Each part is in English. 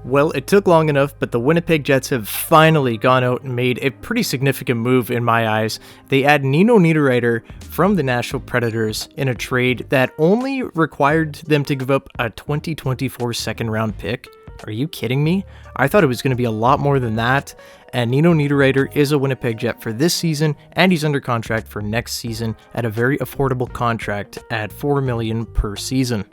Well, it took long enough, but the Winnipeg Jets have finally gone out and made a pretty significant move in my eyes. They add Nino Niederreiter from the Nashville Predators in a trade that only required them to give up a 2024 second-round pick. Are you kidding me? I thought it was going to be a lot more than that. And Nino Niederreiter is a Winnipeg Jet for this season, and he's under contract for next season at a very affordable contract at $4 million per season.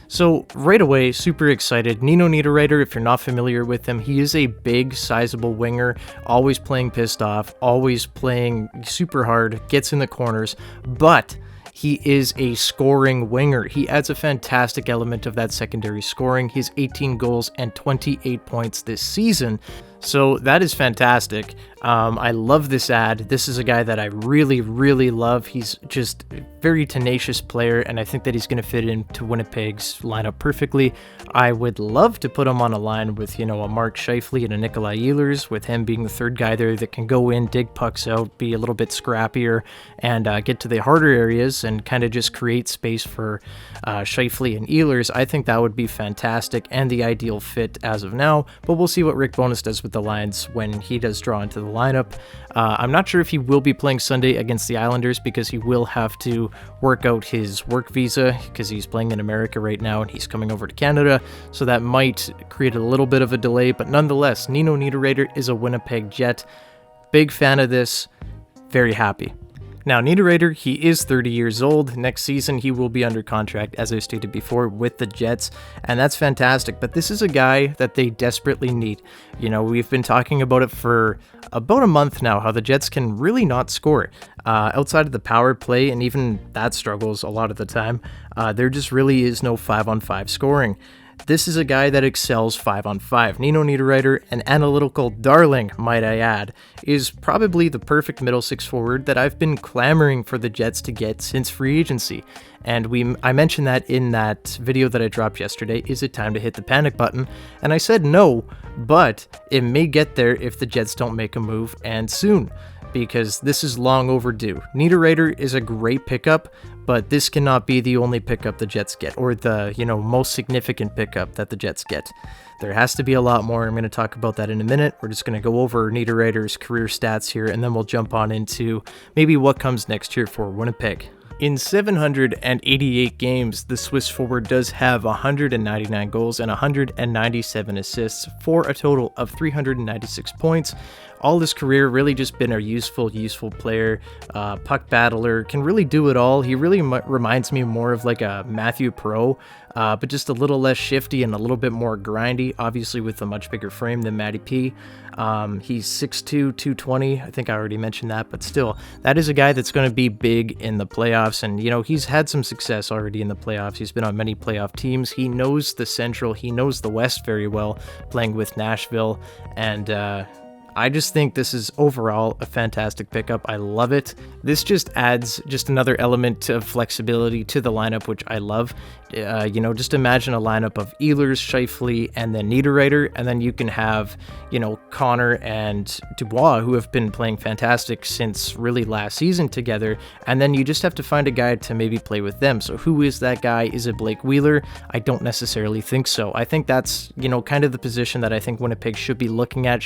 So right away, super excited. Nino Niederreiter, if you're not familiar with him, he is a big, sizable winger, always playing pissed off, always playing super hard, gets in the corners, but he is a scoring winger. He adds a fantastic element of that secondary scoring. He has 18 goals and 28 points this season. So that is fantastic. I love this ad. This is a guy that I really, really love. He's just a very tenacious player, and I think that he's going to fit into Winnipeg's lineup perfectly. I would love to put him on a line with, a Mark Scheifele and a Nikolai Ehlers, with him being the third guy there that can go in, dig pucks out, be a little bit scrappier, and get to the harder areas and kind of just create space for Scheifele and Ehlers. I think that would be fantastic and the ideal fit as of now, but we'll see what Rick Bowness does with the lines when he does draw into the lineup. I'm not sure if he will be playing Sunday against the Islanders because he will have to work out his work visa because he's playing in America right now and he's coming over to Canada, so that might create a little bit of a delay, but nonetheless, Nino Niederreiter is a Winnipeg Jet. Big fan of this, very happy. Now, Niederreiter, he is 30 years old. Next season, he will be under contract, as I stated before, with the Jets, and that's fantastic. But this is a guy that they desperately need. We've been talking about it for about a month now, how the Jets can really not score. Outside of the power play, and even that struggles a lot of the time, there just really is no 5-on-5 scoring. This is a guy that excels 5-on-5. Nino Niederreiter, an analytical darling, might I add, is probably the perfect middle six forward that I've been clamoring for the Jets to get since free agency. And I mentioned that in that video that I dropped yesterday, is it time to hit the panic button? And I said no, but it may get there if the Jets don't make a move, and soon, because this is long overdue. Niederreiter is a great pickup, but this cannot be the only pickup the Jets get, or the, most significant pickup that the Jets get. There has to be a lot more. I'm going to talk about that in a minute. We're just going to go over Niederreiter's career stats here, and then we'll jump on into maybe what comes next year for Winnipeg. In 788 games, the Swiss forward does have 199 goals and 197 assists for a total of 396 points. All his career, really just been a useful player, puck battler, can really do it all. He really reminds me more of like a Matthew Perreault, but just a little less shifty and a little bit more grindy, obviously with a much bigger frame than Matty P. He's 6'2", 220. I think I already mentioned that, but still, that is a guy that's going to be big in the playoffs, and he's had some success already in the playoffs. He's been on many playoff teams. He knows the Central, he knows the West very well, playing with Nashville, and I just think this is overall a fantastic pickup. I love it. This just adds just another element of flexibility to the lineup, which I love. Just imagine a lineup of Ehlers, Scheifele, and then Niederreiter, and then you can have, Connor and Dubois, who have been playing fantastic since really last season together, and then you just have to find a guy to maybe play with them. So who is that guy? Is it Blake Wheeler? I don't necessarily think so. I think that's, kind of the position that I think Winnipeg should be looking at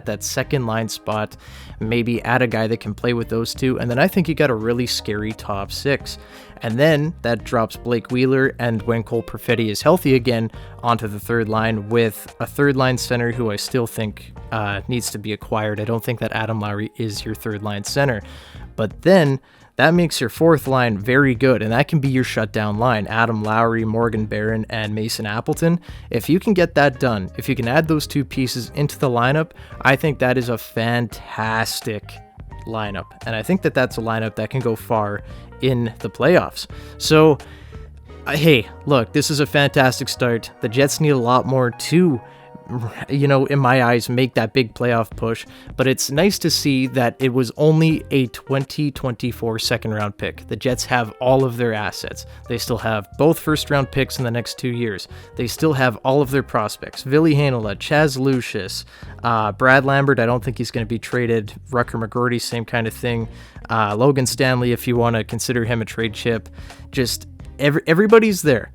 that second line spot, maybe add a guy that can play with those two, and then I think you got a really scary top six. And then that drops Blake Wheeler, and when Cole Perfetti is healthy again, onto the third line with a third line center who I still think needs to be acquired. I don't think that Adam Lowry is your third line center, but then that makes your fourth line very good, and that can be your shutdown line. Adam Lowry, Morgan Barron, and Mason Appleton. If you can get that done, if you can add those two pieces into the lineup, I think that is a fantastic lineup, and I think that that's a lineup that can go far in the playoffs. So, hey, look, this is a fantastic start. The Jets need a lot more to in my eyes, make that big playoff push, but it's nice to see that it was only a 2024 second round pick. The Jets have all of their assets. They still have both first round picks in the next 2 years. They still have all of their prospects. Ville Heinola, Chaz Lucius, Brad Lambert, I don't think he's going to be traded. Rucker McGroarty, same kind of thing. Logan Stanley, if you want to consider him a trade chip. Just everybody's there.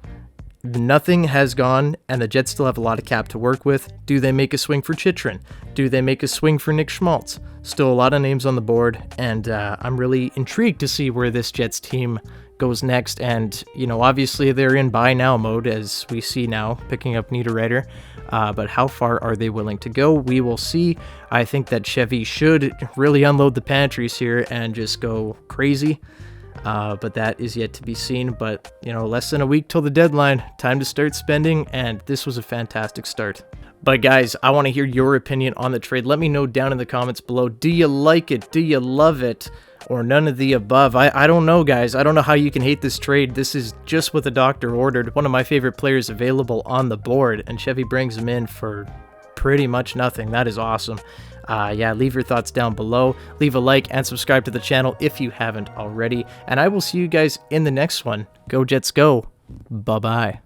nothing has gone, and the Jets still have a lot of cap to work with. Do they make a swing for Chychrun? Do they make a swing for Nick Schmaltz? Still a lot of names on the board, and I'm really intrigued to see where this Jets team goes next. And, you know, obviously they're in buy now mode, as we see now, picking up Niederreiter. But how far are they willing to go? We will see. I think that Chevy should really unload the pantries here and just go crazy. But that is yet to be seen. But, you know, less than a week till the deadline. Time to start spending, and this was a fantastic start. But guys, I want to hear your opinion on the trade. Let me know down in the comments below. Do you like it? Do you love it? Or none of the above? I don't know, guys. I don't know how you can hate this trade. This is just what the doctor ordered. One of my favorite players available on the board, and Chevy brings him in for pretty much nothing. That is awesome. Yeah, leave your thoughts down below. Leave a like and subscribe to the channel if you haven't already. And I will see you guys in the next one. Go Jets, go. Bye-bye.